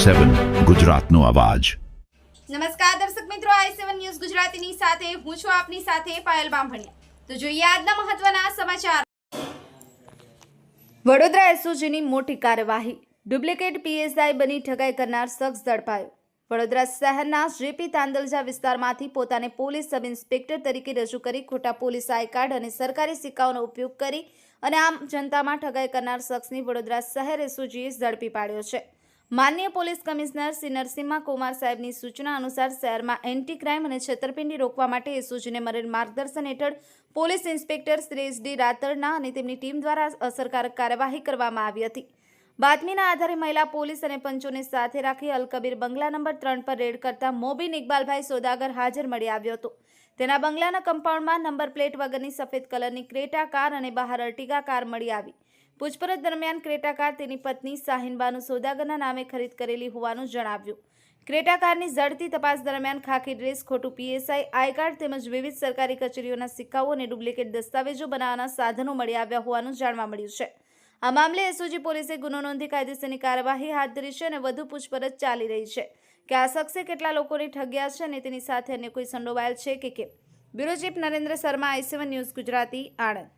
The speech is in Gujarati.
i7 ગુજરાતનો અવાજ। નમસ્કાર દર્શક મિત્રો, i7 ન્યૂઝ ગુજરાતીની સાથે હું છું આપની સાથે પાયલ બામભણિયા। તો જોઈએ આજના મહત્વના સમાચાર। વડોદરા એસઓજીની મોટી કાર્યવાહી। ડુપ્લિકેટ પીએસઆઈ બની ઠગાઈ કરનાર શખ્સ ઝડપાયો। વડોદરા શહેરના જેપી તાંદલજા વિસ્તારમાંથી પોતાને પોલીસ સબ ઇન્સ્પેક્ટર તરીકે રજૂ કરી ખોટા પોલીસ આઈ કાર્ડ અને સરકારી સિક્કાઓનો ઉપયોગ કરી અને આમ જનતામાં ઠગાઈ કરનાર શખ્સની વડોદરા શહેર એસઓજીએ ઝડપી પાડ્યો છે। માનનીય પોલીસ કમિશનર શ્રી નરસિમ્હા કુમાર સાહેબની સૂચના અનુસાર શહેરમાં એન્ટી ક્રાઇમ અને છેતરપિંડી રોકવા માટે એસઓજીને મળેલ માર્ગદર્શન હેઠળ પોલીસ ઇન્સ્પેક્ટર શ્રી એસ.ડી. રાતરના અને તેમની ટીમ દ્વારા અસરકારક કાર્યવાહી કરવામાં આવી હતી। બાતમીના આધારે મહિલા પોલીસ અને પંચોને સાથે રાખી અલકબીર બંગલા નંબર 3 પર રેડ કરતા મોબીન ઇકબાલભાઈ સોદાગર હાજર મળી આવ્યો હતો। તેના બંગલાના કમ્પાઉન્ડમાં નંબર પ્લેટ વગરની સફેદ કલરની ક્રેટા કાર અને બહાર અર્ટિગા કાર મળી આવી। પૂછપરછ દરમિયાન ક્રેટા કાર તેની પત્ની શાહીનબાનુ સોદાગરના નામે ખરીદ કરેલી હોવાનું જણાવ્યું। ક્રેટા કારની ઝડપી તપાસ દરમિયાન ખાખી ડ્રેસ, ખોટું પીએસઆઈ આઈ કાર્ડ તેમજ વિવિધ સરકારી કચેરીઓના સિક્કાઓ અને ડુપ્લિકેટ દસ્તાવેજો બનાવવાના સાધનો મળી આવ્યા હોવાનું જાણવા મળ્યું છે। આ મામલે એસઓજી પોલીસે ગુનો નોંધી કાયદેસરની કાર્યવાહી હાથ ધરી છે અને વધુ પૂછપરછ ચાલી રહી છે કે આ શખ્સે કેટલા લોકોને ઠગ્યા છે અને તેની સાથે અન્ય કોઈ સંડોવાયેલ છે કે કેમ। Bureau chief Narendra Sharma, i7 news Gujarati, Anand.